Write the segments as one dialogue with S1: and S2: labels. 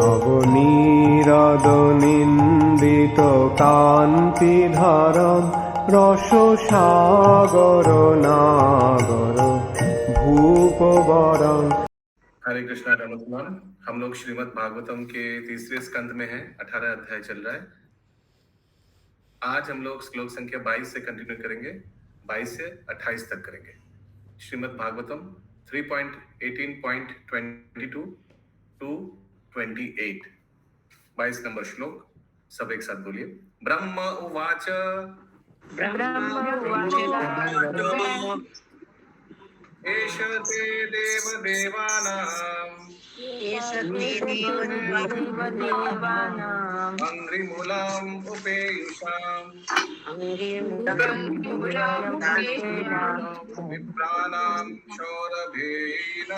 S1: নবনীরদনিন্দিত কান্তিধারম রসসাগর নাগর भूपवरं।
S2: हरे कृष्णा रामकृष्ण। हम लोग श्रीमद् भागवतम के तीसरे स्कंद में हैं। 18 अध्याय चल रहा है। आज हम लोग श्लोक संख्या 22 से कंटिन्यू करेंगे, 22 से 28 तक करेंगे। श्रीमद् भागवतम 3.18.22 टू 28, 22 नंबर श्लोक। सब एक साथ बोलिए। ब्रह्म उवाच एष ते देवदेवानाम् अङ्घ्रिमूलम् उपेयुषाम् विप्राणां क्षौरभेन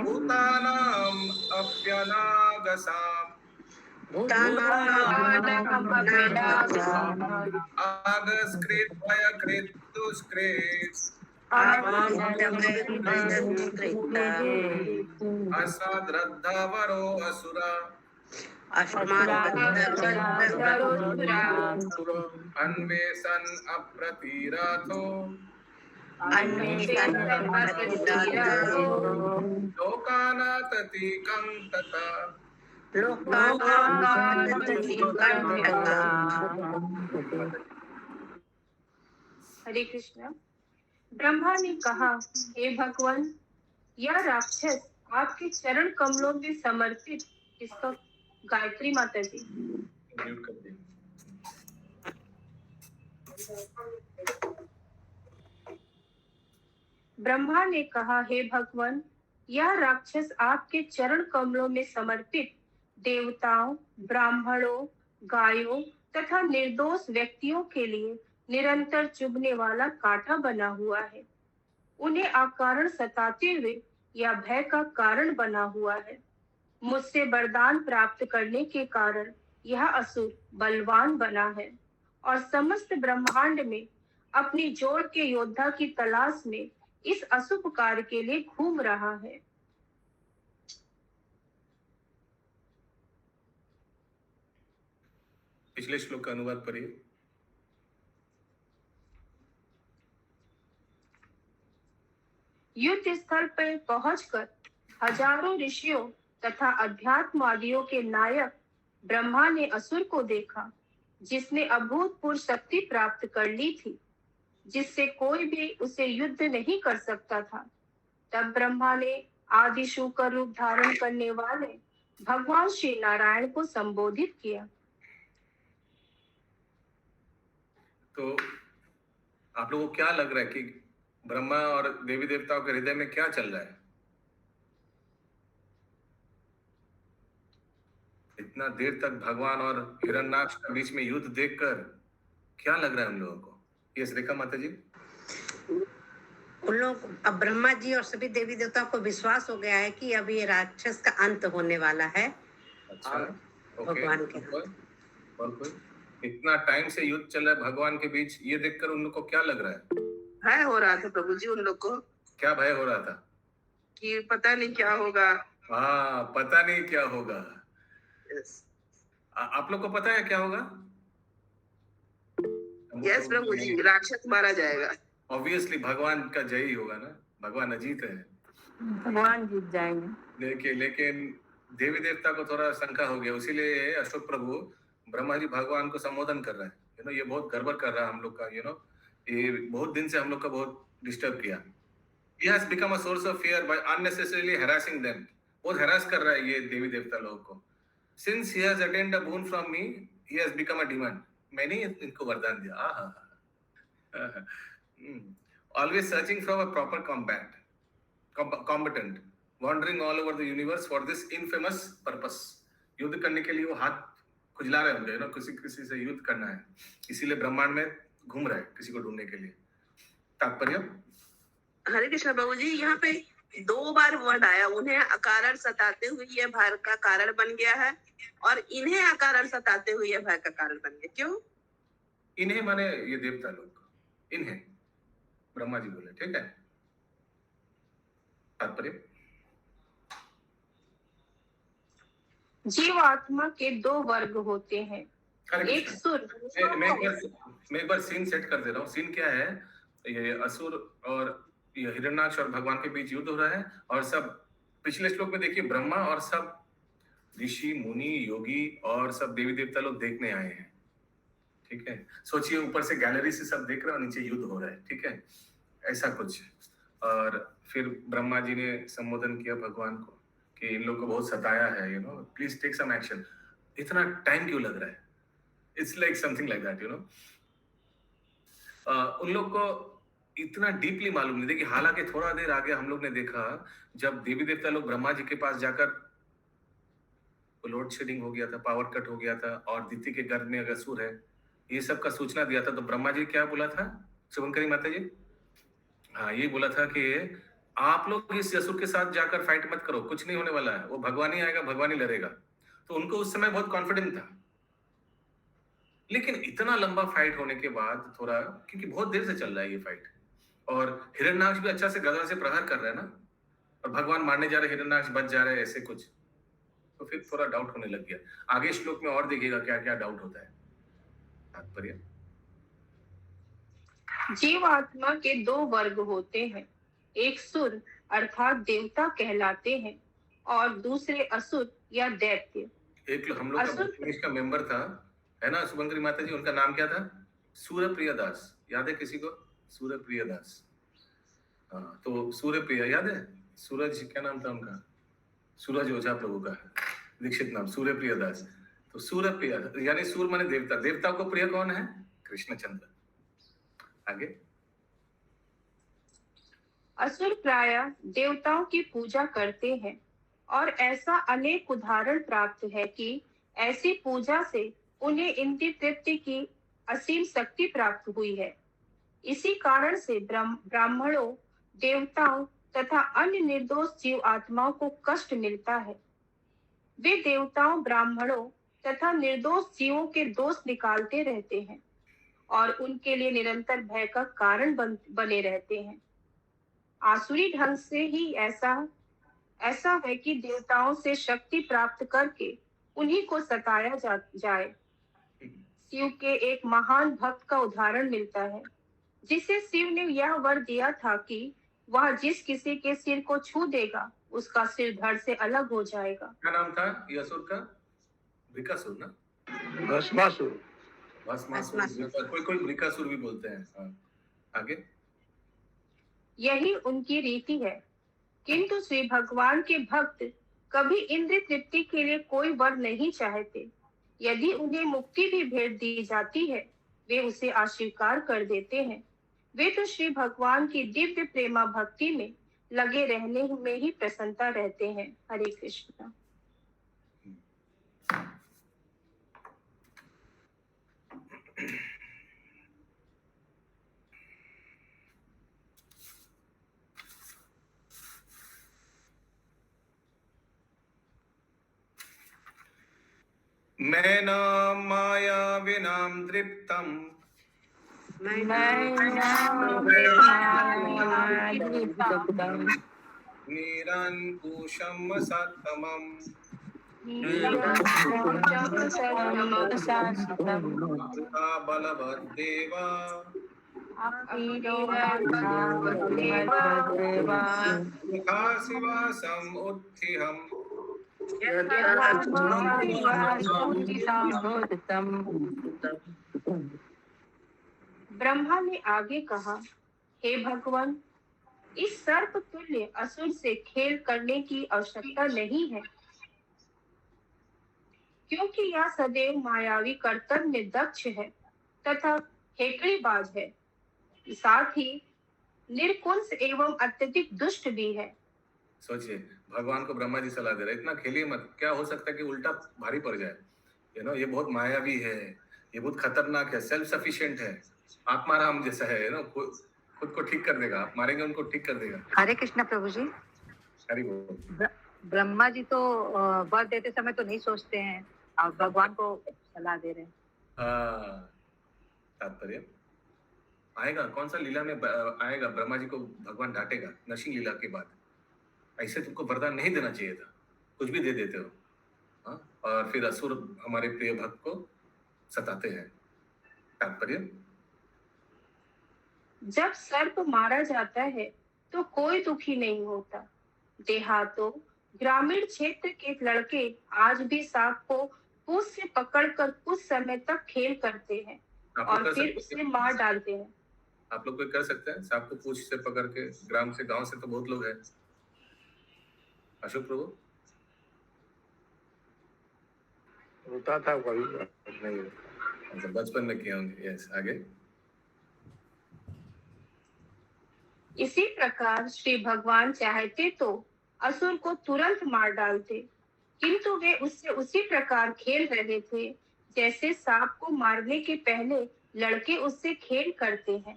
S2: भूतानाम् अप्यनागसाम् आगस्कृत भयकृत दुष्कृत असाद्रद्धवरो असुरा अन्वेषन् अप्रतिरथो लोकानाततिकं तथा।
S3: हरे कृष्ण। ब्रह्मा ने कहा, हे भगवान, यह राक्षस आपके चरण कमलों में समर्पित, इसका गायत्री माता जी। ब्रह्मा ने कहा, हे भगवान, यह राक्षस आपके चरण कमलों में समर्पित देवताओं, ब्राह्मणों, गायों तथा निर्दोष व्यक्तियों के लिए निरंतर चुभने वाला कांटा बना हुआ है। उन्हें अकारण सताते हुए या भय का कारण बना हुआ है। मुझसे वरदान प्राप्त करने के कारण यह असुर बलवान बना है और समस्त ब्रह्मांड में अपनी जोड़ के योद्धा की तलाश में इस अशुभ कार्य के लिए घूम रहा है।
S2: पिछले श्लोक का अनुवाद पढ़िए।
S3: युद्ध स्थल पर पहुंचकर हजारों ऋषियों तथा अध्यात्मवादियों के नायक ब्रह्मा ने असुर को देखा, जिसने अभूतपूर्व शक्ति प्राप्त कर ली थी, जिससे कोई भी उसे युद्ध नहीं कर सकता था। तब ब्रह्मा ने आदि शू का रूप धारण करने वाले भगवान श्री नारायण को संबोधित किया।
S2: तो आप लोगों को क्या लग रहा है कि ब्रह्मा और देवी देवताओं के हृदय में क्या चल रहा है? इतना देर तक भगवान और हिरण्याक्ष के बीच में युद्ध देखकर क्या लग रहा है हम लोगों को? यस रेखा माता जी।
S4: उन लोग अब ब्रह्मा जी और सभी देवी देवताओं को विश्वास हो गया है कि अब ये राक्षस का अंत होने वाला है।
S2: अच्छा,
S4: भगवान के
S2: और कोई इतना टाइम से युद्ध चल रहा है भगवान के बीच, ये देखकर उन लोग को क्या लग रहा है?
S5: भय हो रहा था प्रभु जी उन लोग को।
S2: क्या भय हो रहा था?
S5: कि पता नहीं क्या होगा।
S2: हाँ, पता नहीं क्या होगा। आप लोग को पता है क्या होगा?
S5: यस प्रभु जी, राक्षस मारा जाएगा।
S2: ऑब्वियसली भगवान का जय ही होगा ना, भगवान अजीत है,
S6: भगवान जीत जाएंगे।
S2: लेकिन देवी देवता को थोड़ा शंका हो गया, इसीलिए अशोक प्रभु ब्रह्मा जी भगवान को संबोधन कर रहा है। ये बहुत गड़बड़ कर रहा है हम लोग का। ये बहुत दिन से हम लोग का बहुत डिस्टर्ब किया। He has become a source of fear by unnecessarily harassing them. बहुत हरास कर रहा है ये देवी देवता लोगों को। Since he has attained a boon from me, he has become a demon. मैंने इनको वरदान दिया। Always searching for a proper combatant, wandering all over the universe for this infamous purpose. युद्ध करने के लिए वो हाथ खुजला रहे होंगे, किसी से युद्ध करना है, इसीलिए ब्रह्मांड में घूम रहा है किसी को ढूंढने के लिए। तात्पर्य?
S5: हरे कृष्ण प्रभु जी, यहाँ पे 2 बार वर्ड आया, उन्हें अकारण सताते हुए यह भय का कारण बन गया है और इन्हें अकारण सताते हुए यह भय का कारण बन गया। क्यों?
S2: इन्हें माने ये देवता लोग, इन्हें ब्रह्मा जी बोले, ठीक है। तात्पर्य
S3: जीव आत्मा के दो वर्ग होते हैं, एक सुर।
S2: मैं एक बार सीन सेट कर दे रहा हूँ। सीन क्या है, ये असुर और ये हिरण्याक्ष और भगवान के बीच युद्ध हो रहा है, और सब पिछले श्लोक में देखिए ब्रह्मा और सब ऋषि मुनि योगी और सब देवी देवता लोग देखने आए हैं। ठीक है, सोचिए ऊपर से गैलरी से सब देख रहे हैं और नीचे युद्ध हो रहा है। ठीक है, ऐसा कुछ। और फिर ब्रह्मा जी ने संबोधन किया भगवान को कि इन लोगों को बहुत सताया है, you know, please take some action. इतना टाइम क्यों लग रहा है? It's like something like that, you know. उन लोग को इतना डीपली मालूम नहीं। देखिए, हालांकि थोड़ा देर आगे हम लोग ने देखा जब देवी देवता लोग ब्रह्मा जी के पास जाकर, लोड शेडिंग हो गया था, पावर कट हो गया था, और दिति के गर्भ में अगर असुर है, ये सब का सूचना दिया था, तो ब्रह्मा जी क्या बोला था शुभंकरी माता जी? हाँ, ये बोला था कि आप लोग इस असुर के साथ जाकर फाइट मत करो, कुछ नहीं होने वाला है, वो भगवान ही आएगा, भगवान ही लड़ेगा। तो उनको उस समय बहुत कॉन्फिडेंट था। लेकिन इतना लंबा फाइट होने के बाद थोड़ा, क्योंकि बहुत देर से चल रहा है ये फाइट, और हिरण्याक्ष भी अच्छा से गदा से प्रहार कर रहे हैं ना, और भगवान मारने जा रहे, हिरण्याक्ष बच जा रहे, ऐसे कुछ। तो फिर थोड़ा डाउट होने लग गया। आगे श्लोक में और देखिएगा क्या क्या डाउट होता है। तात्पर्य
S3: जीव आत्मा के दो वर्ग होते हैं, एक सुर अर्थात देवता कहलाते हैं, और दूसरे असुर या दैत्य।
S2: एक हम लोग का मेंबर था, है ना शुभंकरी माता जी, उनका नाम क्या था? सूर्यप्रिय दास। याद है किसी को? सूर्यप्रिय दास। हाँ, तो सूर्यप्रिय याद है? सूरज क्या नाम था उनका? सूरज ओझा प्रभु का दीक्षित नाम, सूर्यप्रिय दास। तो सूर्यप्रिय यानी सूर्य माने देवता, देवता को प्रिय कौन है? कृष्णचंद्र। आगे,
S3: असुर प्रायः देवताओं की पूजा करते हैं, और ऐसा अनेक उदाहरण प्राप्त है कि ऐसी पूजा से उन्हें इंद्रिय तृप्ति की असीम शक्ति प्राप्त हुई है। इसी कारण से ब्राह्मणों, देवताओं तथा अन्य निर्दोष जीव आत्माओं को कष्ट मिलता है। वे देवताओं, ब्राह्मणों तथा निर्दोष जीवों के दोष निकालते रहते हैं और उनके लिए निरंतर भय का कारण बने रहते हैं। आसुरी ढंग से ही ऐसा है कि देवताओं से शक्ति प्राप्त करके उन्हीं को सताया जाए। शिव के एक महान भक्त का उदाहरण मिलता है, जिसे शिव ने यह वर दिया था कि वह जिस किसी के सिर को छू देगा उसका सिर धड़ से अलग हो जाएगा।
S2: क्या नाम था ये असुर का? वृकासुर ना?
S1: भस्मासुर।
S2: कोई वृकासुर भी बोलते हैं। हाँ, आगे।
S3: यही उनकी रीति है, किंतु श्री भगवान के भक्त कभी इंद्रिय तृप्ति के लिए कोई वर नहीं चाहते। यदि उन्हें मुक्ति भी भेंट दी जाती है, वे उसे अस्वीकार कर देते हैं। वे तो श्री भगवान की दिव्य प्रेमा भक्ति में लगे रहने में ही प्रसन्नता रहते हैं। हरे कृष्णा।
S2: मैं नाम माया विनाम तृप्तम निरंकुशम सत्तमम बलवद्देवा शिवासम उत्थिहम।
S3: ब्रह्मा ने आगे कहा, हे भगवान, इस सर्प तुल्य असुर से खेल करने की आवश्यकता नहीं है, क्योंकि यह सदैव मायावी कर्तव्य में दक्ष है तथा हेकड़ीबाज है, साथ ही निर्कुंस एवं अत्यधिक दुष्ट भी है।
S2: सोचिए, भगवान को ब्रह्मा जी सलाह दे रहे, इतना खेलिए मत, क्या हो सकता है कि उल्टा भारी पड़ जाए। ये बहुत मायावी है, ये बहुत खतरनाक है, सेल्फ सफिशिएंट है, आत्माराम जैसा है, खुद को ठीक कर देगा, आप मारेंगे उनको ठीक कर देगा।
S4: हरे कृष्णा प्रभु जी।
S2: हरि बोल।
S4: ब्रह्मा जी तो वर देते समय तो नहीं सोचते हैं, और भगवान को सलाह दे रहे हैं।
S2: हाँ, तात्पर्य आएगा, कौन सा लीला में आएगा, ब्रह्मा जी को भगवान डांटेगा नरसिंह लीला के बाद। ऐसे तुमको वरदान नहीं देना चाहिए था, कुछ भी दे देते हो। हाँ? और फिर असुर हमारे प्रिय भक्त को सताते हैं। तात्पर्य,
S3: जब सर्प मारा जाता है तो कोई दुखी नहीं होता। देहातों, ग्रामीण क्षेत्र के लड़के आज भी सांप को पूंछ से पकड़कर कुछ समय तक खेल करते हैं
S2: आप लोग
S3: और
S2: कर
S3: फिर
S2: सकते
S3: उसे
S2: हैं?
S3: मार डालते हैं।
S2: आप लोग कोई कर सकते हैं सांप को पूंछ से पकड़ के? ग्राम से, गांव से तो बहुत लोग हैं। अशोक प्रभु,
S1: होता था कभी, नहीं
S2: अच्छा, बचपन में किया होंगे। यस, आगे।
S3: इसी प्रकार श्री भगवान चाहते तो असुर को तुरंत मार डालते, किंतु वे उससे उसी प्रकार खेल रहे थे जैसे सांप को मारने के पहले लड़के उससे खेल करते हैं।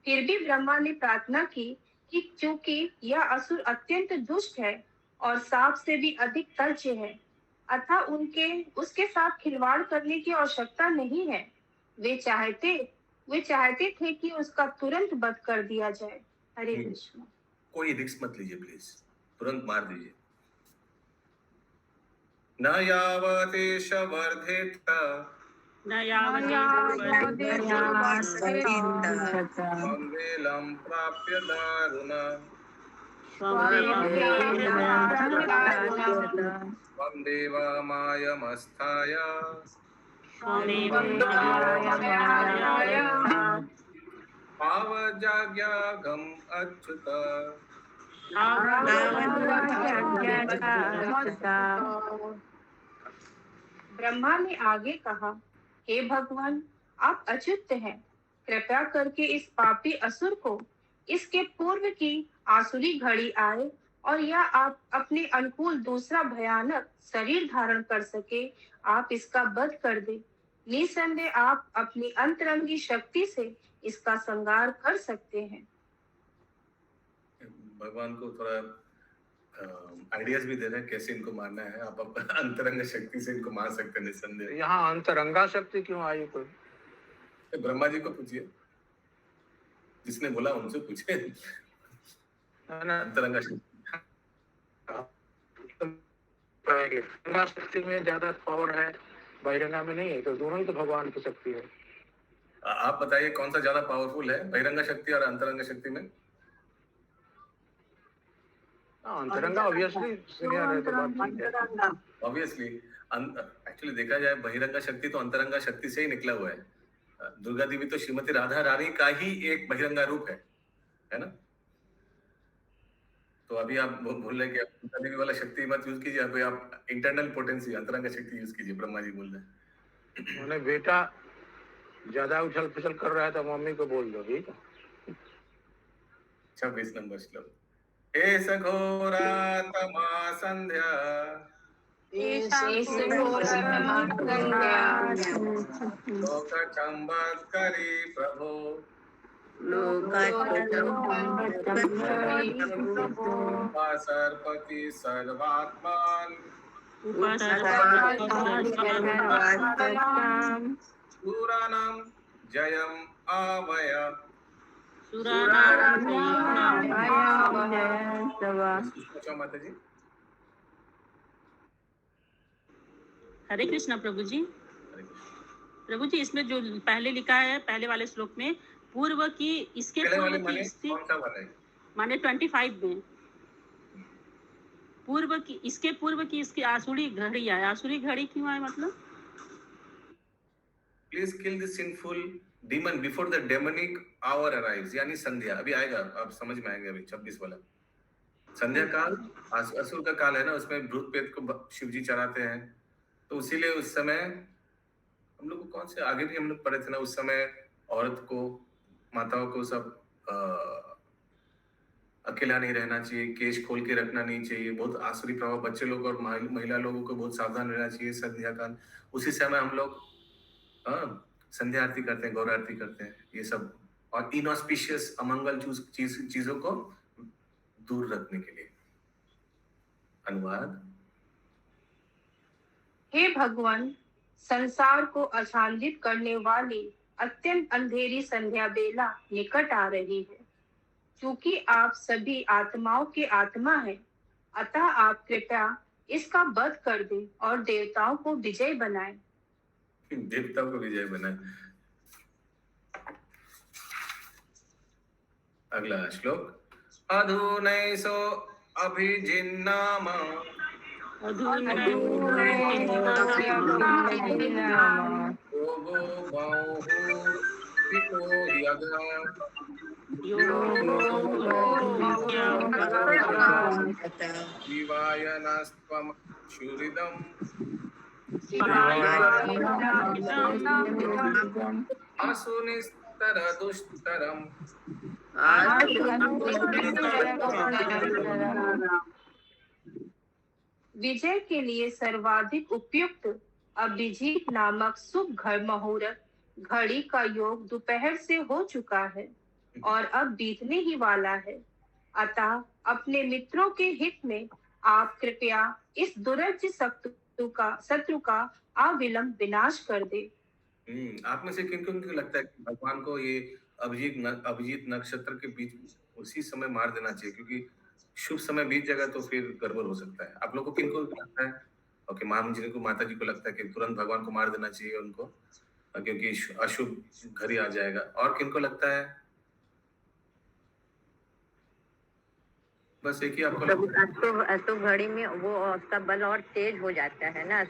S3: फिर भी ब्रह्मा ने प्रार्थना की कि चूंकि यह असुर अत्यंत दुष्ट है और सांप से भी अधिक तल्छ है, अतः उसके साथ खिलवाड़ करने की आवश्यकता नहीं है। वे चाहते थे कि उसका तुरंत वध कर दिया जाए। हरे कृष्ण।
S2: कोई रिस्क मत लीजिए प्लीज, तुरंत मार दीजिए। न यावतेश वर्धेत वेलम प्राप्य दारुण देवामायमस्थाय पावजाग्यागम अच्युत।
S3: ब्रह्मा ने आगे कहा, हे भगवान, आप अच्युत हैं। कृपया करके इस पापी असुर को इसके पूर्व की आसुरी घड़ी आए और या आप अपने अनुकूल दूसरा भयानक शरीर धारण कर सके, आप इसका वध कर दे। निसंदेह आप अपनी अंतरंगी शक्ति से इसका संहार कर सकते हैं।
S2: भगवान को थोड़ा आइडियाज भी दे रहे हैं कैसे इनको मारना है। आप अंतरंग शक्ति से इनको मार सकते हैं निसंदेह।
S1: यहाँ अंतरंगा शक्ति क्यों आई? कोई
S2: ब्रह्मा जी को पूछिए, जिसने बोला उनसे पूछे। अंतरंगा
S1: शक्ति में ज्यादा पावर है, बहिरंगा में नहीं है, तो दोनों ही तो भगवान की शक्ति है।
S2: आप बताइए कौन सा ज्यादा पावरफुल है, बहिरंगा शक्ति और अंतरंग शक्ति में?
S1: अंतरंगा ऑब्वियसली
S2: एक्चुअली देखा जाए बहिरंगा शक्ति तो अंतरंगा शक्ति से ही निकला हुआ है। दुर्गा देवी तो श्रीमती राधा रानी का ही एक बहिरंगा रूप है ना? तो अभी आप बोल रहे कि दुर्गा देवी वाला शक्ति मत यूज कीजिए, अभी आप इंटरनल पोटेंसी अंतरंगा शक्ति यूज कीजिए। ब्रह्मा जी बोल रहे
S1: हैं बेटा ज्यादा उछल पुछल कर रहा है तो मम्मी को बोल दो, ठीक है?
S2: 26 नंबर श्लोक। एष घोरा तमा संध्या लोकचंबत्करी प्रभो सर्पति सर्वात्मान सुरानां जयम आवय। माता जी।
S7: हरे कृष्णा प्रभु जी। प्रभु जी, इसमें जो पहले लिखा है, पहले वाले श्लोक में पूर्व की, इसके पूर्व की स्थिति माने 25 में पूर्व की, इसके पूर्व की इसकी आसुरी घड़ी है। आसुरी घड़ी क्यों है? मतलब
S2: please kill the sinful demon before the demonic hour arrives, यानी संध्या। अभी आएगा, आप समझ में आएंगे। अभी 26 वाला संध्या काल असुर का काल है ना, उसमें भूत प्रेत को शिव जी चढ़ाते हैं। तो इसीलिए उस समय हम लोग कौन से आगे भी हम लोग पढ़े थे ना, उस समय औरत को, माताओं को सब अकेला नहीं रहना चाहिए, केश खोल के रखना नहीं चाहिए, बहुत आसुरी प्रभाव, बच्चे लोग और महिला लोगों को बहुत सावधान रहना चाहिए संध्या काल। उसी समय हम लोग संध्या आरती करते हैं, गौर आरती करते हैं, ये सब, और इनऑस्पिशियस अमंगल चीजों को दूर रखने के लिए। अनुवाद।
S3: हे भगवान, संसार को आच्छादित करने वाली अत्यंत अंधेरी संध्या बेला निकट आ रही है। चूंकि आप सभी आत्माओं के आत्मा हैं, अतः आप कृपया इसका वध कर दें और देवताओं को विजय बनाएं।
S2: देवताओं को विजय बनाए। अगला श्लोक। अधुनैसो अभिजिन्नाम योगो बाहुर्वितो यदा जीवायनस्त्वं क्षुरिदम् असुनिस्तरदुष्टरम्
S3: विजय के लिए सर्वाधिक उपयुक्त अभिजीत नामक शुभ घर मुहूर्त घड़ी का योग दोपहर से हो चुका है और अब बीतने ही वाला है। अतः अपने मित्रों के हित में आप कृपया इस दुरज शत्रु का अविलंब विनाश कर दे।
S2: आप में से किनको लगता है कि भगवान को ये अभिजीत नक्षत्र के बीच उसी समय मार देना चाहिए, क्योंकि शुभ समय बीत जाएगा तो फिर गड़बड़ हो सकता है। आप लोगों को किनको लगता है? ओके, माम जी को, माता जी को लगता है कि तुरंत भगवान को मार देना चाहिए उनको, क्योंकि अशुभ घड़ी आ जाएगा। और किनको लगता है? बस एक ही आपको
S6: अशुभ घड़ी में वो उसका बल और तेज हो जाता है ना,
S2: हाँ,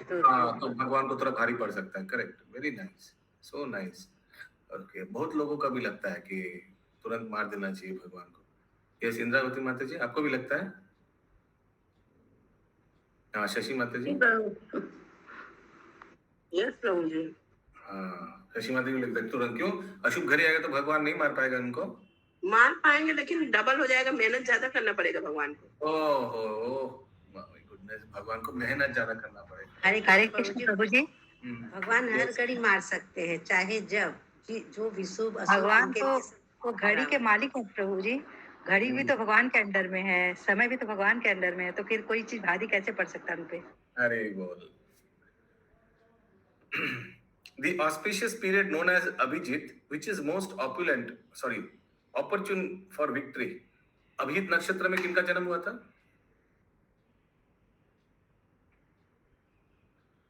S2: तो भगवान को थोड़ा भारी पड़ सकता है। Correct, very nice, so nice. Okay, बहुत लोगों का भी लगता है कि तुरंत मार देना चाहिए भगवान को। यस, इंद्रावती माता जी, आपको भी लगता है? हाँ, शशि माता जी।
S5: यस प्रभु जी।
S2: हाँ, शशि माता जी लगता है तुरंत। क्यों? अशुभ घड़ी आएगा तो भगवान नहीं मार पाएगा उनको?
S5: मार पाएंगे, लेकिन डबल हो जाएगा, मेहनत ज्यादा करना पड़ेगा भगवान को।
S2: ओहो, माय गुडनेस, भगवान को मेहनत ज्यादा करना पड़ेगा।
S4: हरे कृष्ण प्रभु जी। भगवान हर घड़ी मार सकते हैं, चाहे जब जो विशुभ
S6: भगवान तो घड़ी के मालिक है प्रभु जी। घड़ी भी तो भगवान के अंडर में है, समय भी तो भगवान के अंडर में है, तो फिर कोई चीज भारी कैसे पड़ सकता है उनपे?
S2: अरे बोल। The auspicious period known as Abhijit, which is most opportune for victory. Abhijit नक्षत्र में किनका जन्म हुआ था?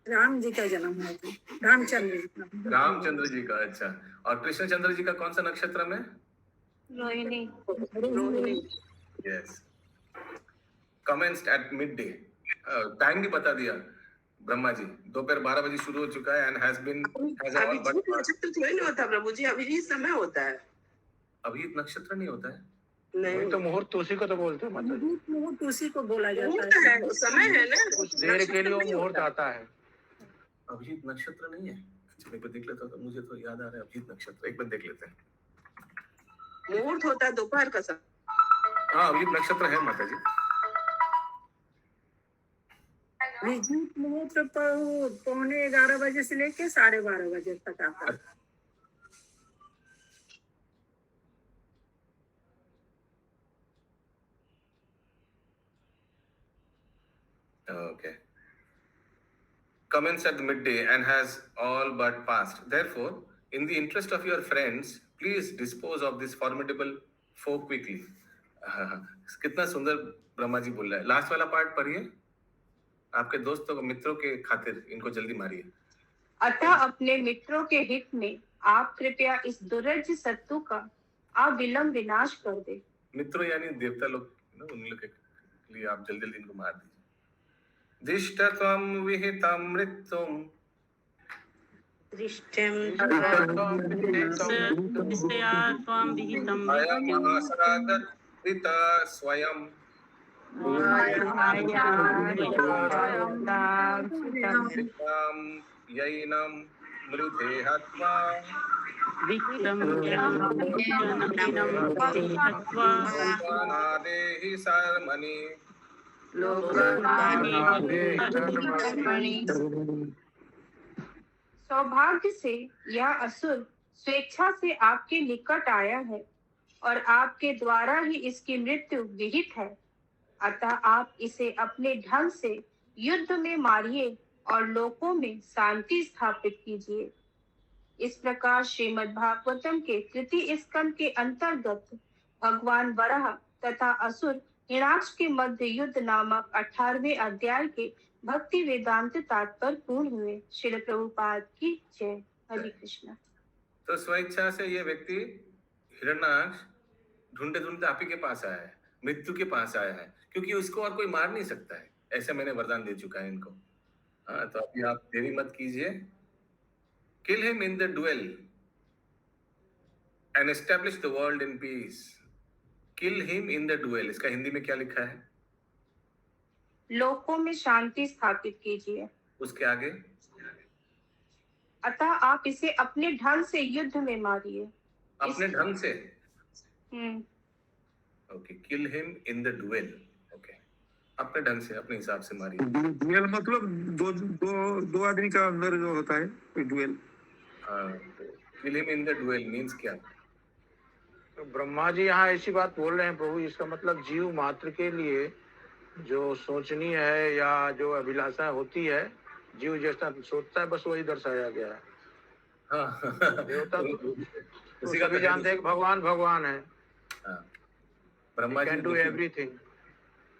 S8: राम जी का जन्म हुआ था,
S2: रामचंद्र जी का। अच्छा, और कृष्णचंद्र जी का कौन सा नक्षत्र में?
S3: Rohini.
S2: Yes. Commenced at midday. Time भी बता दिया ब्रह्मा जी। दोपहर 12 बजे शुरू हो चुका है and has
S5: अभिजीत नक्षत्र थोड़ी नहीं होता प्रभु जी, अभिजीत समय होता है।
S2: अभिजीत नक्षत्र नहीं होता है?
S5: नहीं
S1: तो मुहूर्त उसी को तो बोलते हैं मतलब।
S8: मुहूर्त उसी को बोला जाता
S5: मुहूर्त है, समय है ना,
S1: कुछ देर के लिए वो मुहूर्त आता है।
S2: अभिजीत नक्षत्र नहीं है? अच्छा, एक बार देख लेता हूँ, मुझे तो याद आ रहा है अभिजीत नक्षत्र। एक बार देख लेते हैं।
S5: मुहूर्त होता है दोपहर का समय।
S2: हाँ, अभिजीत नक्षत्र है माता जी।
S8: अभिजीत मुहूर्त 11:15 बजे से लेके 12:30 बजे तक आता है।
S2: Okay. Commenced at midday and has all but passed. Therefore, in the interest of your friends, please dispose of this formidable foe quickly. कितना सुंदर ब्रह्मा जी बोल रहा है। लास्ट वाला पार्ट पढ़िए। आपके दोस्तों मित्रों के खातिर इनको जल्दी मारिए।
S3: अतः अपने मित्रों के हित में आप कृपया इस दुर्ज शत्रु का अविलंब विनाश कर दे।
S2: मित्रों यानी देवता लोग, उन लोग के लिए आप जल्दी जल्दी इनको मार दीजिए। दृष्टत्वं विहितं मृत्युं अयमासरागत्रिता स्वयं यैनं मृधे हत्वा लोकानादेहि सर्मणि।
S3: सौभाग्य से यह असुर स्वेच्छा से आपके निकट आया है और आपके द्वारा ही इसकी मृत्यु विहित है। अतः आप इसे अपने ढंग से युद्ध में मारिए और लोकों में शांति स्थापित कीजिए। इस प्रकार श्रीमद् भागवतम के तृतीय स्कंद के अंतर्गत भगवान वराह तथा असुर हिरण्याक्ष के मध्य युद्ध नामक 18वें अध्याय के भक्ति वेदांत तात्पर्य पूर्ण हुए। श्रील प्रभुपाद की जय। हरे कृष्ण।
S2: तो स्वेच्छा से ये व्यक्ति हिरण्याक्ष ढूंढते ढूंढते आप ही के पास आया है, मृत्यु के पास आया है, क्योंकि उसको और कोई मार नहीं सकता है, ऐसे मैंने वरदान दे चुका है इनको। हाँ, तो अभी आप देरी मत कीजिए। Kill him in the duel and establish the world in peace. Kill him in the duel, इसका हिंदी में क्या लिखा है?
S3: लोकों में शांति स्थापित कीजिए।
S2: उसके आगे
S3: अतः आप इसे अपने ढंग से युद्ध में मारिए।
S2: अपने ढंग से।
S3: हम्म।
S2: Okay, kill him in the duel. Okay, अपने ढंग से, अपने हिसाब से मारिए।
S9: डुएल मतलब दो आदमी का अंदर जो होता है डुएल।
S2: हाँ, kill him in the duel means क्या?
S1: तो ब्रह्मा जी यहाँ ऐसी बात बोल रहे हैं प्रभु, इसका मतलब जीव मात्र के लिए जो सोचनीय है या जो अभिलाषा होती है, जीव जैसा सोचता है, बस वही दर्शाया गया है।
S2: हाँ,
S1: देवता
S2: उसी
S1: उसी
S2: का
S1: का जानते हैं कि भगवान भगवान है।
S2: हाँ, Brahma ji
S1: can do everything.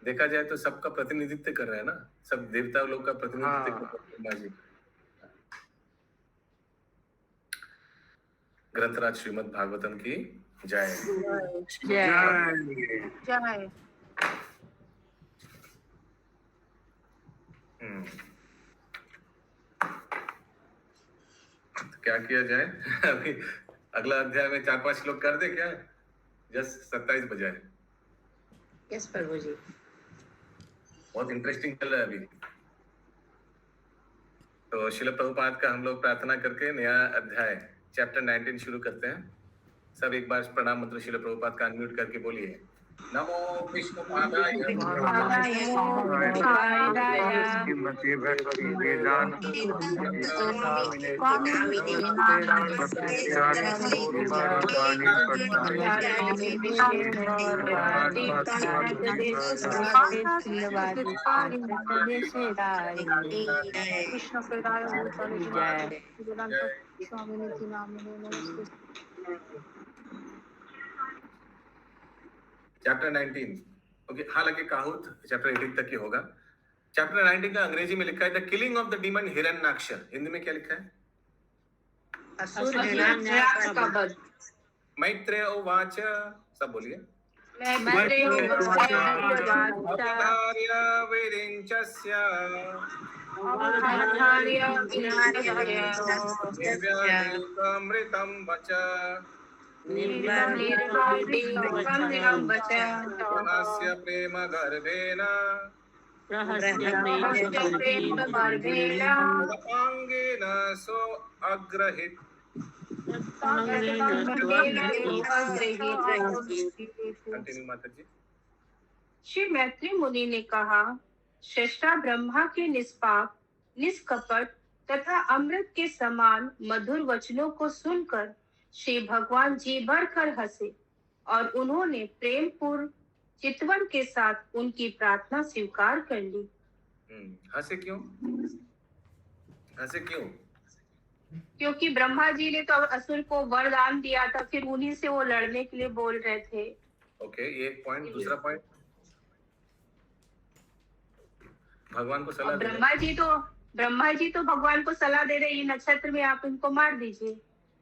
S2: देखा जाए तो सबका प्रतिनिधित्व कर रहे हैं ना, सब देवता लोग का प्रतिनिधित्व कर रहे हैं ब्रह्मा जी। ग्रंथराज श्रीमद् भागवतम की जय।
S6: जय
S3: जय।
S2: तो क्या किया जाए? अभी अगला अध्याय में 4-5 श्लोक कर दे क्या? जस्ट 27 बजे।
S4: यस प्रभु जी।
S2: बहुत इंटरेस्टिंग चल रहा है अभी। तो श्रील प्रभुपाद का हम लोग प्रार्थना करके नया अध्याय चैप्टर 19 शुरू करते हैं। सब एक बार प्रणाम मंत्र श्रील प्रभुपाद का अनम्यूट करके बोलिए। नमो विष्णु पादाय चैप्टर 19। ओके, हालांकि काहुत चैप्टर 18 तक ही होगा। चैप्टर 19 का अंग्रेजी में लिखा है the killing of the demon Hiranyaksha. Hindi में क्या लिखा है?
S4: असुर
S3: हिरण्याक्ष का वध।
S2: मैत्रेय उवाच, सब बोलिए।
S3: मैत्रेय उवाच
S2: अवधार्य विरिञ्चस्य अमृतं वच पुनस्य प्रेम गर्भेन अंगेन सो अग्रहित। कंटिन्यू माता जी।
S3: श्री मैत्री मुनि ने कहा, श्रेष्ठा ब्रह्मा के निष्पाप, निष्कपट तथा अमृत के समान मधुर वचनों को सुनकर श्री भगवान जी बढ़कर हंसे और उन्होंने प्रेम पूर्ण चितवन के साथ उनकी प्रार्थना स्वीकार कर ली।
S2: हंसे क्यों? हंसे क्यों?
S3: क्योंकि ब्रह्मा जी ने तो असुर को वरदान दिया था, फिर उन्हीं से वो लड़ने के लिए बोल रहे थे।
S2: ओके, ये एक पॉइंट। दूसरा पॉइंट, भगवान को सलाह।
S3: ब्रह्मा जी तो भगवान को सलाह दे रहे, ये नक्षत्र में आप इनको मार दीजिए।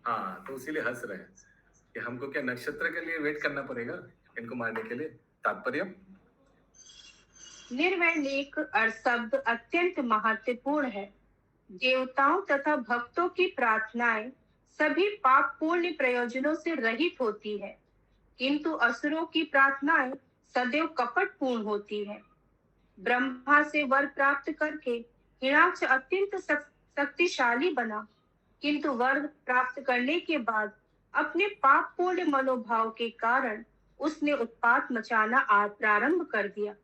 S2: हाँ, तो इसीलिए हंस रहे हैं कि हमको क्या नक्षत्र के लिए वेट करना पड़ेगा इनको मारने के लिए। तात्पर्य,
S3: निर्वैनिक शब्द अत्यंत महत्वपूर्ण है। देवताओं तथा भक्तों की प्रार्थनाएं सभी पाप पूर्ण प्रयोजनों से रहित होती है, किंतु असुरों की प्रार्थनाएं सदैव कपट पूर्ण होती है। ब्रह्मा से वर प्राप्त करके हिरण्याक्ष अत्यंत शक्तिशाली बना, किंतु वर प्राप्त करने के बाद अपने पाप पूर्ण मनोभाव के कारण उसने उत्पात मचाना प्रारंभ कर दिया।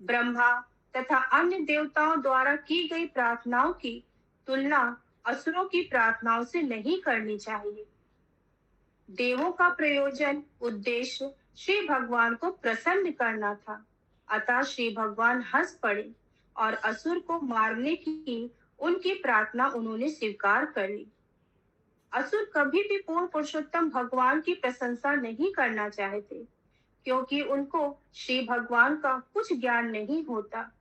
S3: ब्रह्मा तथा अन्य देवताओं द्वारा की गई प्रार्थनाओं की तुलना असुरों की प्रार्थनाओं से नहीं करनी चाहिए। देवों का प्रयोजन उद्देश्य श्री भगवान को प्रसन्न करना था, अतः श्री भगवान हंस पड़े और असुर को मारने की उनकी प्रार्थना उन्होंने स्वीकार कर ली। असुर कभी भी पूर्ण पुरुषोत्तम भगवान की प्रशंसा नहीं करना चाहते, क्योंकि उनको श्री भगवान का कुछ ज्ञान नहीं होता,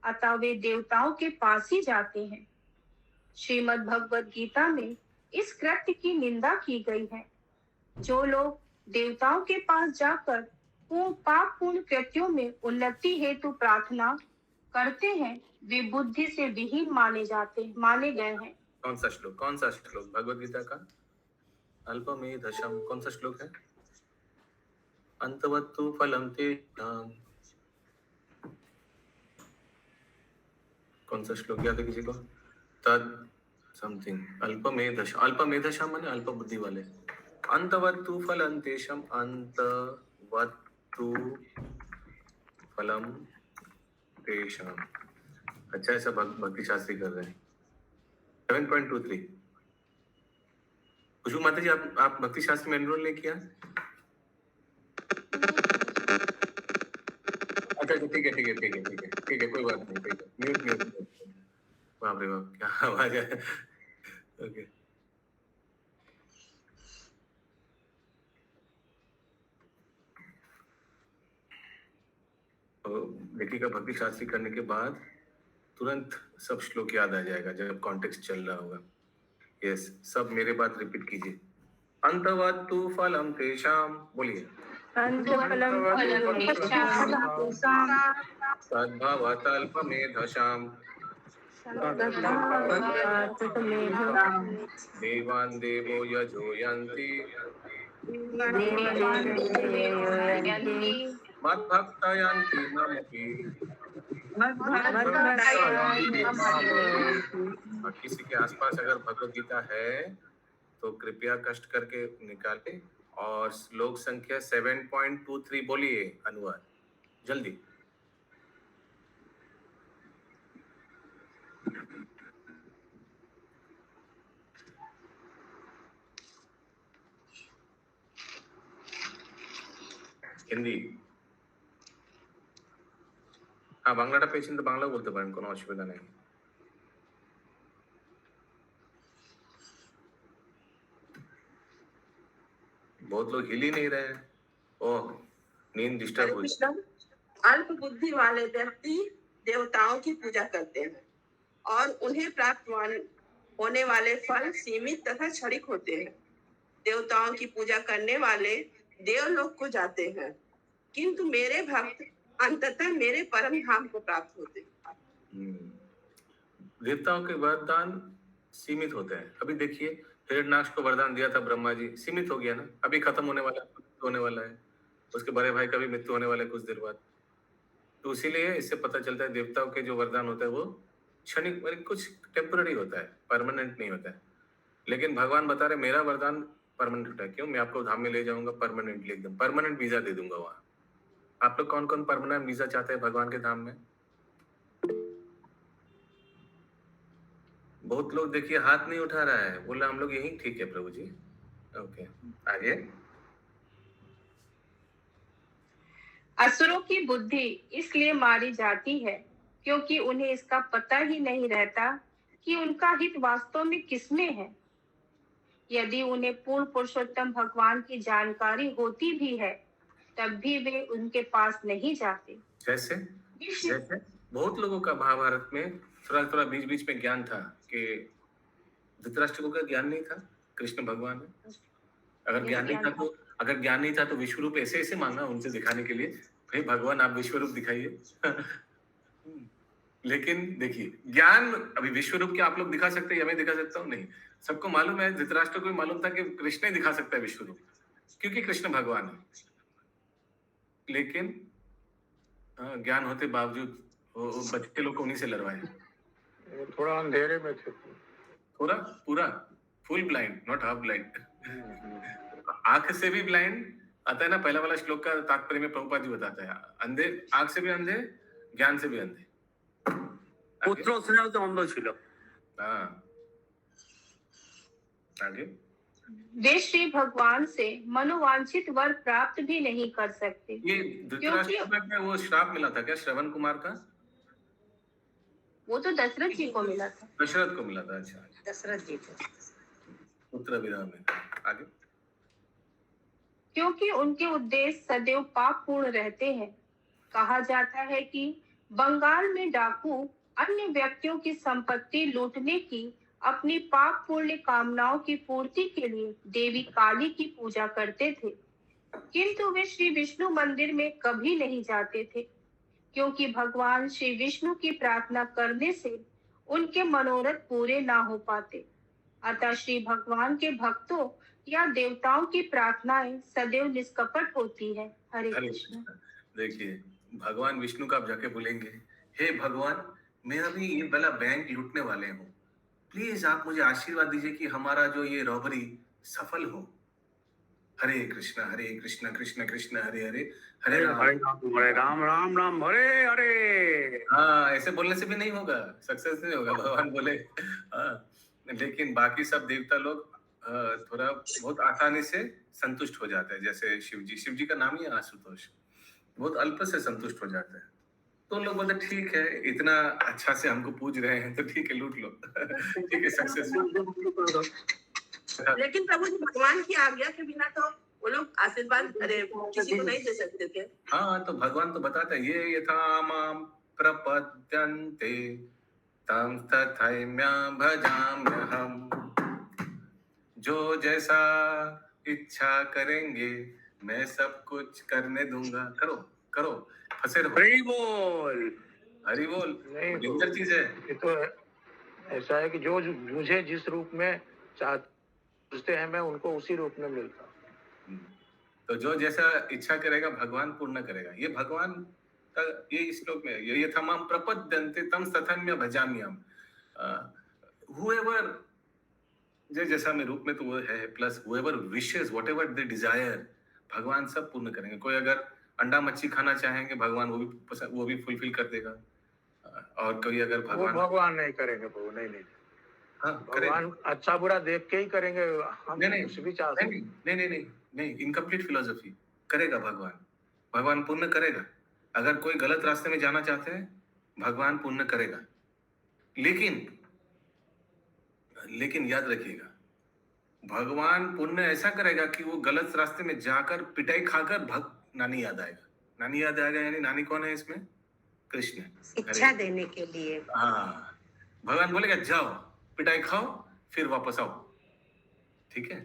S3: अतः वे देवताओं के पास ही जाते हैं। श्रीमद् भगवद गीता में इस कृत्य की निंदा की गई है। जो लोग देवताओं के पास जाकर पाप पूर्ण कृत्यों में उन्नति हेतु प्रार्थना करते हैं, वे बुद्धि से विहीन माने गए हैं।
S2: कौन सा श्लोक भगवद गीता का? अल्पमेधशम। कौन सा श्लोक है? अंतवत्तु फलम तेषाम्। कौन सा श्लोक याद है किसी को? तद समथिंग अल्पमेधशम माने अल्प बुद्धि वाले। अंतवत्तु फलम तेषाम्, अंतवत्तु फलम तेषाम्। अच्छा, ऐसा भक्ति शास्त्री कर रहे हैं। 7.23। खुशबू माता जी, आप भक्ति शास्त्र में एनरोल नहीं किया? अच्छा, ठीक है, कोई बात नहीं, ठीक है। म्यूट। बाप रे बाप, क्या आवाज है। ओके, तो देखिएगा, भक्ति शास्त्री करने के बाद तुरंत सब श्लोक याद आ जाएगा जब कॉन्टेक्स्ट चल रहा होगा। यस, सब मेरे बात रिपीट कीजिए। अंतवत्तु फलम तेषाम्, बोलिए। सद्भवतल्पमेधसाम् देवान् देवो यजोयन्ति मद्भक्तयन्ति मामपि। किसी के आसपास अगर भगवद गीता है तो कृपया कष्ट करके निकाले और श्लोक संख्या 7.23 बोलिए। अनुवाद जल्दी। হিন্দি। হ্যাঁ, বাংলাটা পেয়েছেন তো বাংলা বলতে পারেন, কোনো অসুবিধা নেই। बहुत लोग हिल ही नहीं रहे हैं। ओह, नींद डिस्टर्ब हुई।
S5: अल्प बुद्धि वाले व्यक्ति देवताओं की पूजा करते हैं और उन्हें प्राप्त होने वाले फल सीमित तथा क्षणिक होते हैं। देवताओं की पूजा करने वाले देवलोक को जाते हैं, किंतु मेरे भक्त अंततः मेरे परम धाम को प्राप्त होते हैं।
S2: देवताओं के वरदान सीमित होते हैं। अभी देखिए, हिरण्याक्ष को वरदान दिया था ब्रह्मा जी, सीमित हो गया ना, अभी खत्म होने वाला है। उसके बड़े भाई का भी मृत्यु होने वाला है कुछ देर बाद। तो इसीलिए इससे पता चलता है देवताओं के जो वरदान होता है वो क्षणिक, कुछ टेम्पररी होता है, परमानेंट नहीं होता है। लेकिन भगवान बता रहे मेरा वरदान परमानेंट होता है। क्यों? मैं आपको धाम में ले जाऊंगा परमानेंटली, एकदम परमानेंट वीजा दे दूंगा वहां। आप लोग कौन कौन परमानेंट वीजा चाहते हैं भगवान के धाम में? बहुत लोग देखिए हाथ नहीं उठा रहा है, बोला हम लोग यही ठीक है प्रभु जी। ओके, आगे।
S3: असुरों की बुद्धि इसलिए मारी जाती है क्योंकि उन्हें इसका पता ही नहीं रहता कि उनका हित वास्तव में किसमें है। यदि उन्हें पूर्ण पुरुषोत्तम भगवान की जानकारी होती भी है, तब भी वे उनके पास नहीं जाते।
S2: जैसे बहुत लोगों का महाभारत में थोड़ा बीच बीच में ज्ञान था कि धृतराष्ट्र को ज्ञान नहीं था कृष्ण भगवान है। अगर ज्ञान नहीं था तो विश्व रूप ऐसे मांगा उनसे दिखाने के लिए, भाई भगवान आप विश्व रूप दिखाइए। लेकिन देखिए, ज्ञान अभी विश्व रूप क्या आप लोग दिखा सकते हैं या मैं दिखा सकता हूँ? नहीं। सबको मालूम है, धृतराष्ट्र को मालूम था कि कृष्ण ही दिखा सकता है विश्व रूप, क्योंकि कृष्ण भगवान है। लेकिन ज्ञान होते बावजूद वो बच्चे लोग को उन्हीं से लड़वाए।
S1: थोड़ा अंधेरे में थे,
S2: थोड़ा पूरा full blind, not half blind. आंख से भी ब्लाइंड आता है ना, पहला वाला श्लोक का तात्पर्य में प्रभुपाद जी बताता है, अंधे, आंख से भी अंधे, ज्ञान से भी अंधे।
S10: पुत्र स्नेह तो अंध छिलो।
S2: हाँ, आगे।
S3: वे श्री भगवान से मनोवांछित वर प्राप्त भी नहीं कर सकते।
S2: ये धृतराष्ट्र में वो श्राप मिला था क्या श्रवण कुमार का?
S3: वो तो दशरथ जी को मिला था।
S2: दशरथ को मिला था। अच्छा,
S4: दशरथ जी को।
S2: पुत्र विरह में। आगे।
S3: क्योंकि उनके उद्देश्य सदैव पापपूर्ण रहते हैं। कहा जाता है कि बंगाल में डाकू अन्य व्यक्तियों की संपत्ति लूटने की अपनी पापपूर्ण कामनाओं की पूर्ति के लिए देवी काली की पूजा करते थे, किंतु वे श्री विष्णु मंदिर में कभी नहीं जाते थे, क्योंकि भगवान श्री विष्णु की प्रार्थना करने से उनके मनोरथ पूरे ना हो पाते। अतः श्री भगवान के भक्तों या देवताओं की प्रार्थनाएं सदैव निष्कपट होती है। हरे
S2: हरे
S3: कृष्ण।
S2: कृष्ण। देखिए, भगवान विष्णु का आप जाके बोलेंगे, हे भगवान, मैं अभी ये वाला बैंक लूटने वाले हूँ, प्लीज आप मुझे आशीर्वाद दीजिए कि हमारा जो ये रॉबरी सफल हो। हरे कृष्ण कृष्ण कृष्ण हरे हरे, हरे राम
S10: हरे राम राम राम हरे हरे।
S2: हाँ, ऐसे बोलने से भी नहीं होगा, सक्सेस नहीं होगा। भगवान बोले हाँ, लेकिन बाकी सब देवता लोग थोड़ा बहुत आसानी से संतुष्ट हो जाते हैं। जैसे शिव जी का नाम ही है आशुतोष, बहुत अल्प से संतुष्ट हो जाते हैं। तो लोग बोलते ठीक है, इतना अच्छा से हमको पूज रहे हैं तो ठीक है, लूट लो। ठीक है, सक्सेसफुल।
S5: लेकिन प्रभु जी, भगवान की आज्ञा के बिना तो वो लोग आशीर्वाद किसी को नहीं दे सकते थे।
S2: हाँ, तो भगवान तो बताता है, ये यथा माम प्रपद्यन्ते तम तथैम्य भजाम्यहम्। जो जैसा इच्छा करेंगे मैं सब कुछ करने दूंगा। करो करो, फंसे रहो।
S10: हरि बोल।
S2: हरि बोल
S1: नहीं,
S2: डेंजर चीज है।
S1: ये तो ऐसा है कि जो मुझे जिस रूप में चाहते हैं मैं उनको उसी रूप में मिलता हूँ।
S2: तो जो जैसा इच्छा करेगा भगवान पूर्ण करेगा। ये भगवान का ये श्लोक में ये थमाम प्रपद्यन्ते तम तथन्य भजाम्यहम्। whoever जैसा में रूप में तो वो है, plus whoever wishes whatever they desire, भगवान सब पूर्ण करेंगे। कोई अगर अंडा मच्छी खाना चाहेंगे, भगवान वो भी फुलफिल कर देगा। और कोई अगर
S1: भगवान नहीं करेंगे, वो नहीं
S2: हाँ,
S1: भगवान अच्छा बुरा देख के ही करेंगे। हम
S2: नहीं
S1: कुछ भी चाहते हैं।
S2: नहीं, इनकम्प्लीट फिलोसफी करेगा भगवान पूर्ण करेगा। अगर कोई गलत रास्ते में जाना चाहते हैं, भगवान पूर्ण करेगा। लेकिन याद रखिएगा, भगवान पुण्य ऐसा करेगा कि वो गलत रास्ते में जाकर पिटाई खाकर नानी याद आएगा। यानी नानी कौन है इसमें? कृष्ण।
S4: शिक्षा देने के लिए।
S2: हाँ, भगवान बोलेगा जाओ पिटाई खाओ फिर वापस आओ। ठीक है,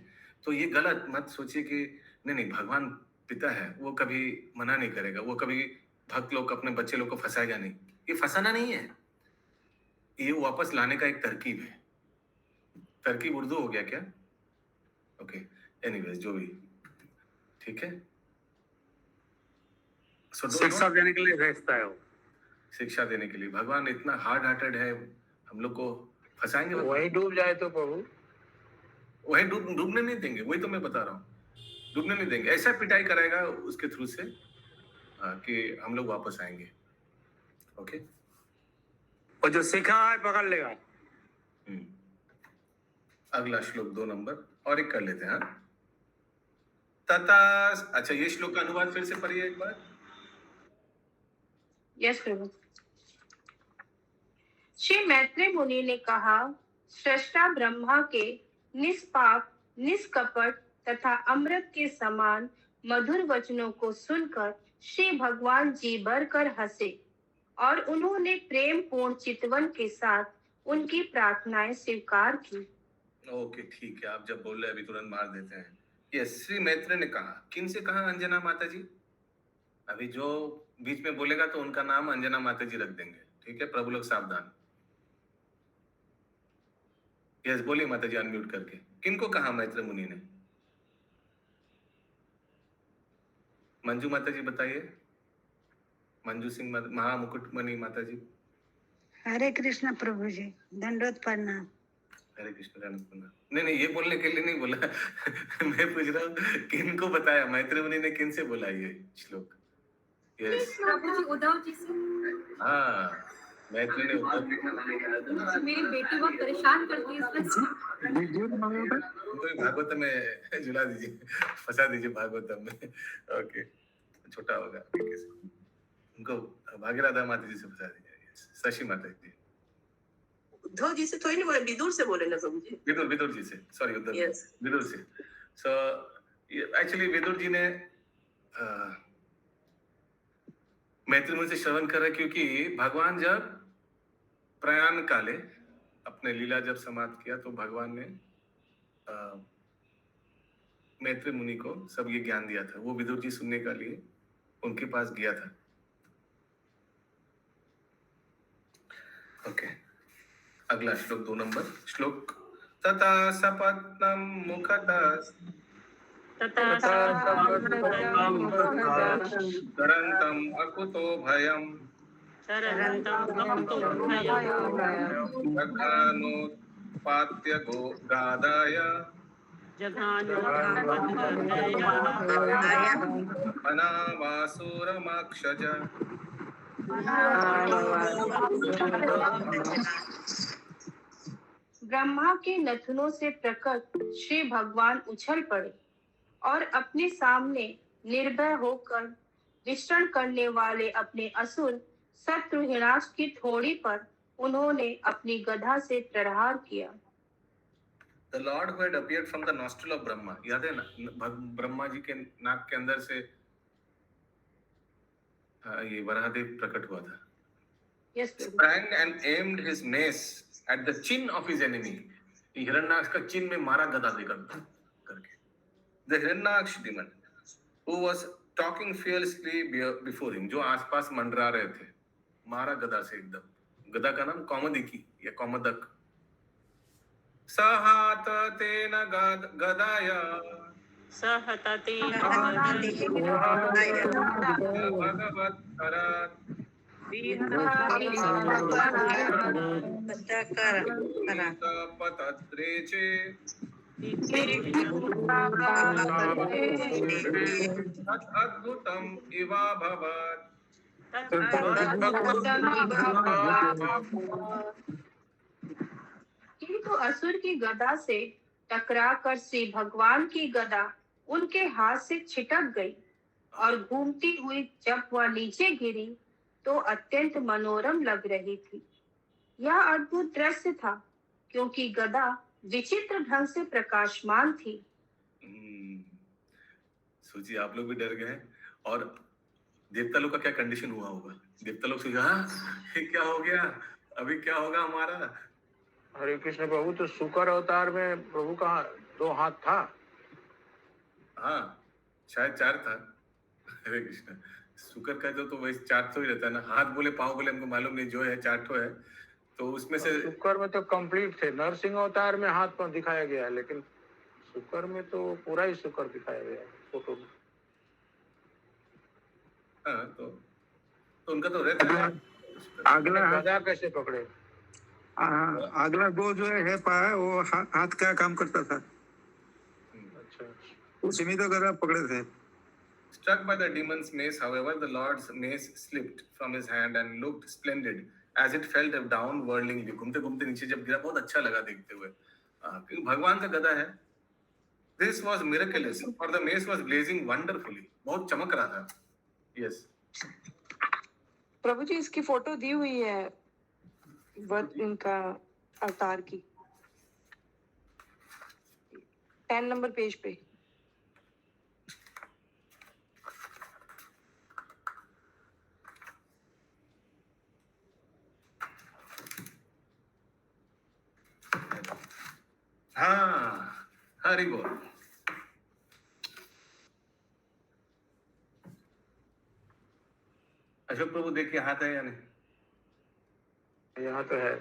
S2: तो ये गलत मत सोचिए कि नहीं भगवान पिता है, वो कभी मना नहीं करेगा, वो कभी भक्त लोग अपने बच्चे लोग को फंसाएगा नहीं। ये फंसाना नहीं है, ये वापस लाने का एक तरकीब है। तरकीब उर्दू हो गया क्या? ओके, एनीवेज जो भी ठीक है।
S10: शिक्षा देने के लिए भेजता है वो।
S2: शिक्षा देने के लिए भगवान इतना हार्ड हार्टेड है, हम लोग को फंसाएंगे।
S1: वही डूब जाए तो प्रभु
S2: वही डूबने नहीं देंगे। वही तो मैं बता रहा हूँ, डूबने नहीं देंगे। ऐसा पिटाई कराएगा उसके थ्रू से कि हम लोग वापस आएंगे। ओके,
S10: और जो सीखा है पकड़ लेगा।
S2: अगला श्लोक 2 नंबर और एक कर लेते हैं। तथा अच्छा, ये श्लोक का अनुवाद फिर से पढ़िए एक बार।
S3: यस प्रभु। श्री मैत्रेय मुनि ने कहा, सृष्टा ब्रह्मा के निष्पाप, निष्कपट तथा अमृत के समान मधुर वचनों को सुनकर श्री भगवान जी भरकर हंसे और उन्होंने प्रेम पूर्ण चितवन के साथ उनकी प्रार्थनाएं स्वीकार की।
S2: ओके, ठीक है, आप जब बोल रहे अभी तुरंत मार देते हैं। यस, श्री मैत्रेय ने कहा। किन से कहा? अंजना माता जी। अभी जो बीच में बोलेगा तो उनका नाम अंजना माता जी रख देंगे। ठीक है, प्रभु लोग सावधान। यस, बोलिए माता जी अनम्यूट करके। किनको कहा मैत्रेय मुनि ने? मंजू माता जी बताइए। मंजू सिंह महामुकुटमणि माता जी।
S6: हरे कृष्ण प्रभु जी, दंडवत प्रणाम।
S2: हरे कृष्ण। नहीं, ये बोलने के लिए नहीं बोला। मैं पूछ रहा हूँ किनको बताया मैत्रेय मुनि ने, किन से बोला ये श्लोक? यस
S11: प्रभु जी, उद्धव जी से।
S2: हाँ, मैत्रेय ने
S11: मेरी बेटी बहुत परेशान करती है
S2: उनको भागवत में झुला दीजिए, फंसा दीजिए भागवतम में। ओके, छोटा होगा उनको भागीरथा माता जी से फंसा दीजिए। शशि माता जी।
S5: उद्धव जी से थोड़ी नहीं बोले, विदुर से बोले ना प्रभु जी।
S2: विदुर जी से, सॉरी उद्धव
S5: Yes.
S2: विदुर से। सो एक्चुअली विदुर जी ने मैत्री मुनि से श्रवण कर रहे, क्योंकि भगवान जब प्रयाण काले अपने लीला जब समाप्त किया तो भगवान ने मैत्री मुनि को सब ये ज्ञान दिया था। वो विदुर जी सुनने के लिए उनके पास गया था। ओके, अगला श्लोक 2 नंबर श्लोक। तथा सपत्नम मुखतस तरंतम अकुतो भयम जघानोत्पात्य गादाय अनावासुरमक्षज।
S3: ब्रह्मा के नथुनों से प्रकट श्री भगवान उछल पड़े और अपने सामने निर्भय होकर विचरण करने वाले अपने असुर शत्रुहिणाक्ष की थोड़ी पर उन्होंने अपनी गदा से प्रहार किया।
S2: The Lord who had appeared from the nostril of Brahma, याद है ना, ब्रह्मा जी के नाक के अंदर से ये वराहदेव प्रकट हुआ था।
S3: Yes,
S2: Sprang and aimed his mace at the chin of his enemy. Hiranyaksha का चिन में मारा गदा देकर करके। The Hiranyaksh demon, who was talking fiercely before him, जो आसपास मंडरा रहे थे, मारा गदा से एकदम। गदा का नाम कौमोदकी या कौमोदक। सहात तेन गदाया भगवत करात पतद्रेचे अद्भुतम इवाभवत्।
S3: किंतु असुर की गदा से टकराकर श्री भगवान की गदा उनके हाथ से छिटक गई और घूमती हुई जब वह नीचे गिरी तो अत्यंत मनोरम लग रही थी। यह अद्भुत दृश्य था क्योंकि गदा विचित्र ढंग से प्रकाशमान थी।
S2: सोचिए, आप लोग भी डर गए और देवता लोग का क्या कंडीशन हुआ होगा। देवता लोग सोचा, ये क्या हो गया, अभी क्या होगा हमारा।
S1: हरे कृष्ण प्रभु, तो शुक्र अवतार में प्रभु का 2 हाथ था।
S2: हाँ, शायद 4 था। हरे कृष्ण, शुक्र का तो वही 4 तो ही रहता है ना। हाथ बोले पाँव बोले हमको मालूम नहीं, जो है 4 तो है। तो उसमें से
S1: शुक्र में तो कंप्लीट थे। नरसिंह अवतार में हाथ पर दिखाया गया है, लेकिन शुक्र में तो पूरा ही शुक्र दिखाया गया है फोटो में।
S2: हाँ, तो उनका तो रहता है।
S9: अगला
S1: गदा कैसे पकड़े?
S9: अगला 2 जो है पाया, वो हाथ का काम करता था।
S1: अच्छा,
S9: उसी में तो गदा पकड़े थे।
S2: Struck by the demon's mace, however, the Lord's mace slipped from his hand and looked splendid as it fell down whirlingly. घूमते घूमते नीचे जब गिरा, बहुत अच्छा लगा देखते हुए, क्योंकि भगवान का गदा है। This was miraculous, for the mace was blazing wonderfully. बहुत चमक रहा था। Yes.
S12: प्रभु जी, इसकी फोटो दी हुई है इनका अवतार की 10 नंबर पेज पे।
S2: हाँ, हरि बोल। अशोक प्रभु देखिए, हाथ है या नहीं?
S1: यहाँ तो है।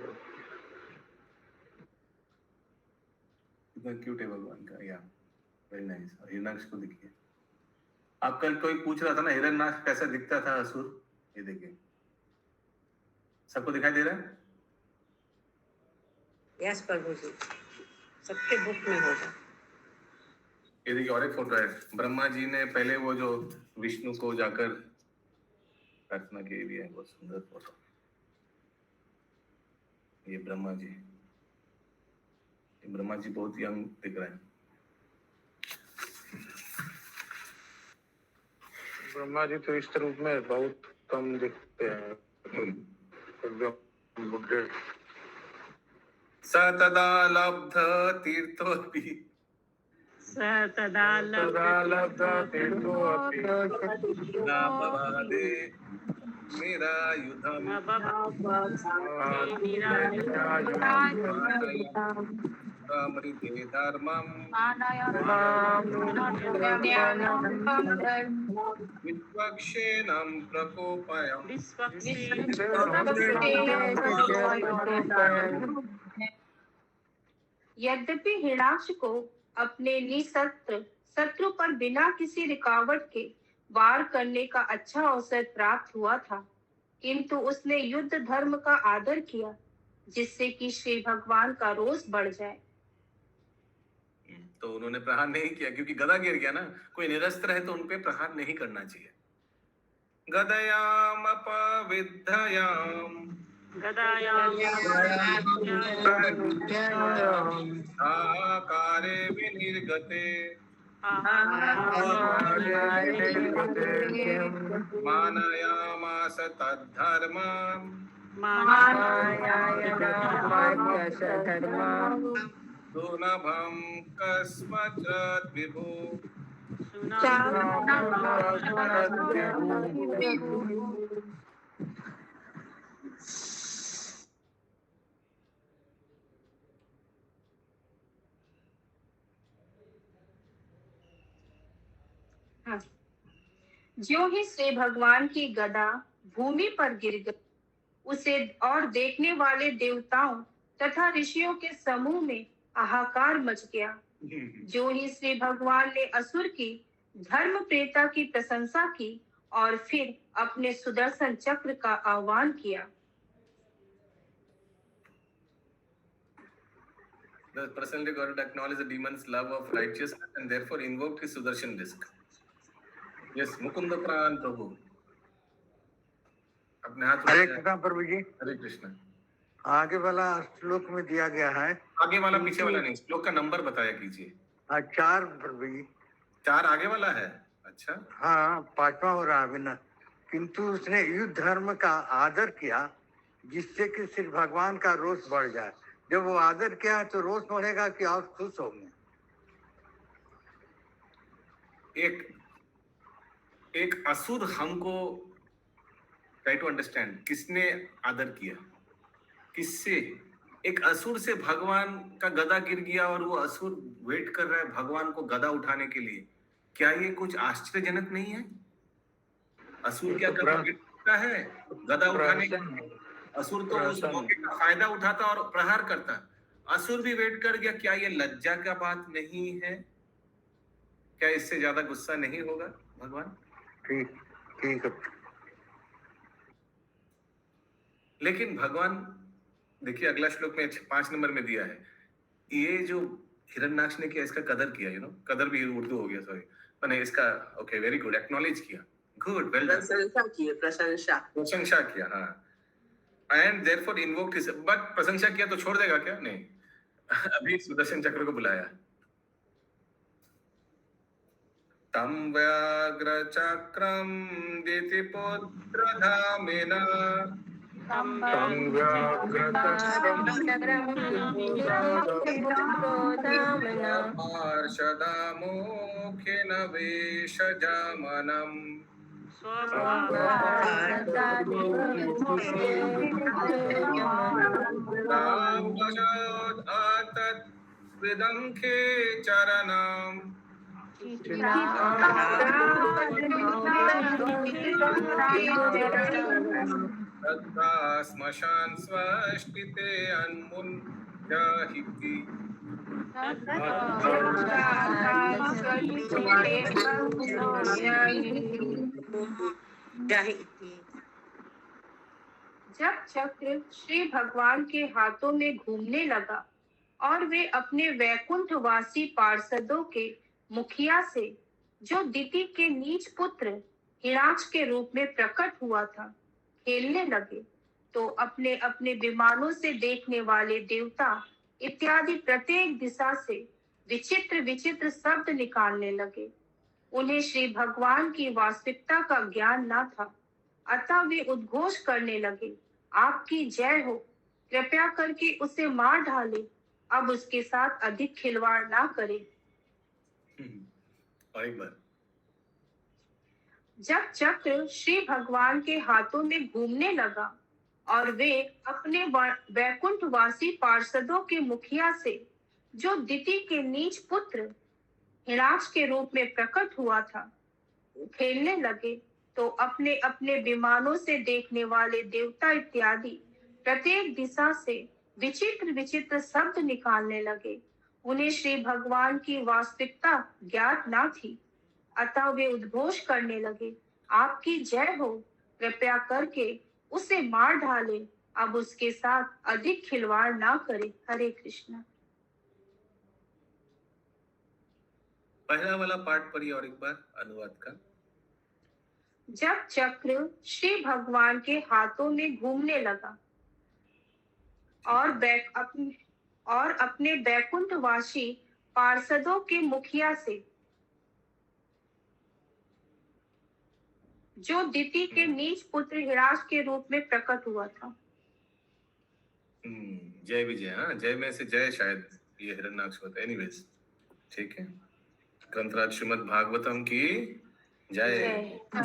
S2: कितना क्यूट है भगवान का, या वेरी नाइस। हिरण्याक्ष को देखिए। आप कल कोई पूछ रहा था ना, हिरण्याक्ष कैसा दिखता था असुर, ये देखिए। सबको दिखाई दे रहा है?
S4: यस प्रभु जी, सबके बुक में होगा।
S2: ये देखिए, और एक फोटो है। ब्रह्मा जी ने पहले वो जो विष्णु को जाकर प्रार्थना की भी है, बहुत सुंदर फोटो। ये ब्रह्मा जी बहुत यंग दिख रहे हैं।
S1: ब्रह्मा जी तो इस रूप में बहुत कम दिखते हैं, एकदम बुढ़े।
S2: स तदा लब्ध तीर्थोऽपि
S7: तदा
S1: लब्ध तीर्थोऽपि
S2: न भवादे निरायुधम् अमृते धर्मम् विद्वक्षेणं प्रकोपयम्
S3: यद्यपि हिरण्याक्ष को अपने निशस्त्र शत्रु पर बिना किसी रुकावट के वार करने का अच्छा अवसर प्राप्त हुआ था, किंतु उसने युद्ध धर्म का आदर किया, जिससे कि श्री भगवान का रोष बढ़ जाए।
S2: तो उन्होंने प्रहार नहीं किया क्योंकि गदा गिर गया ना। कोई निरस्त्र है तो उनपे प्रहार नहीं करना चाहिए। गदयाम अपविद्धयाम आकारे विनिर्गते मानयामास तद्धर्मम् सुनभं कस्मचित् विभु।
S3: ज्यों ही श्री भगवान की गदा भूमि पर गिर गई, उसे और देखने वाले देवताओं तथा ऋषियों के समूह में हाहाकार मच गया। जो ही श्री भगवान ने असुर की धर्म प्रेता की प्रशंसा की और फिर अपने सुदर्शन चक्र का आह्वान किया।
S2: The personality God acknowledged the demon's love of righteousness and therefore invoked his Sudarshan disc. Yes, Mukunda Pran Prabhu. अपने हाथ
S9: हरे कृष्णा प्रभु जी।
S2: हरे कृष्णा।
S9: आगे वाला श्लोक में दिया गया है।
S2: आगे वाला पीछे वाला नहीं, श्लोक का नंबर बताया कीजिए।
S9: 4 प्रभु जी।
S2: 4 आगे वाला है। अच्छा।
S9: हाँ, 5वां हो रहा है बिना। किंतु उसने युद्ध धर्म का आदर किया, जिससे कि श्री भगवान का रोष बढ़ जाए। जब वो आदर किया तो रोष बढ़ेगा कि और खुश होंगे।
S2: एक असुर हमको ट्राई टू अंडरस्टैंड, किसने आदर किया, किससे? एक असुर से भगवान का गदा गिर गया और वो असुर वेट कर रहा है भगवान को गदा उठाने के लिए। क्या ये कुछ आश्चर्यजनक नहीं है? असुर क्या गदा गिरता है गदा उठाने के लिए? असुर तो उस मौके का फायदा उठाता और प्रहार करता। असुर भी वेट कर गया। क्या ये लज्जा का बात नहीं है? क्या इससे ज्यादा गुस्सा नहीं होगा भगवान?
S9: ठीक है।
S2: लेकिन भगवान देखिए अगला श्लोक में 5 नंबर में दिया है, ये जो हिरण्याक्ष ने किया इसका कदर किया। कदर भी उर्दू हो गया, सॉरी, मैंने इसका ओके वेरी गुड एक्नॉलेज किया। Good, well done. प्रशंसा किया। हाँ, and therefore invoked his, but प्रशंसा किया तो छोड़ देगा क्या? नहीं, अभी सुदर्शन चक्र को बुलाया। तम व्याघ्र चक्रम दिति पुत्र धामेना पार्षदामुखेन वेशजामनम् विदंखे चरणम् स्मशान स्वष्टिते अन्मुन्याहिति।
S3: जब चक्र श्री भगवान के हाथों में घूमने लगा और वे अपने वैकुंठवासी पार्षदों के मुखिया से, जो दिति के नीच पुत्र हिरण्याक्ष के रूप में प्रकट हुआ था, खेलने लगे, तो अपने अपने विमानों से देखने वाले देवता इत्यादि प्रत्येक दिशा से विचित्र विचित्र शब्द निकालने लगे। उन्हें श्री भगवान की वास्तविकता का ज्ञान न था, अतः वे उद्घोष करने लगे, आपकी जय हो, कृपया करके उसे मार डाले, अब उसके साथ अधिक खिलवाड़ ना करे।
S2: और एक बार।
S3: जब चक्र श्री भगवान के हाथों में घूमने लगा और वे अपने वैकुंठवासी पार्षदों के मुखिया से, जो दिति के नीच पुत्र हिराज के रूप में प्रकट हुआ था, खेलने लगे, तो अपने अपने विमानों से देखने वाले देवता इत्यादि प्रत्येक दिशा से विचित्र विचित्र शब्द निकालने लगे। उन्हें श्री भगवान की वास्तविकता ज्ञात ना थी, अतः वे उद्घोष करने लगे, आपकी जय हो, कृपया करके उसे मार डाले, अब उसके साथ अधिक खिलवाड़ ना करे। हरे कृष्णा।
S2: पहला वाला पार्ट पढ़िए और एक बार अनुवाद का।
S3: जब चक्र श्री भगवान के हाथों में घूमने लगा और अपने वैकुंठवासी पार्षदों के मुखिया से, जो दिति के नीच पुत्र हिराज के रूप में प्रकट हुआ था।
S2: जय विजय। हाँ, जय में से जय शायद ये हिरण्याक्ष होता है। एनीवेज, ठीक है। ग्रंथराज श्रीमद् भागवतम की जय।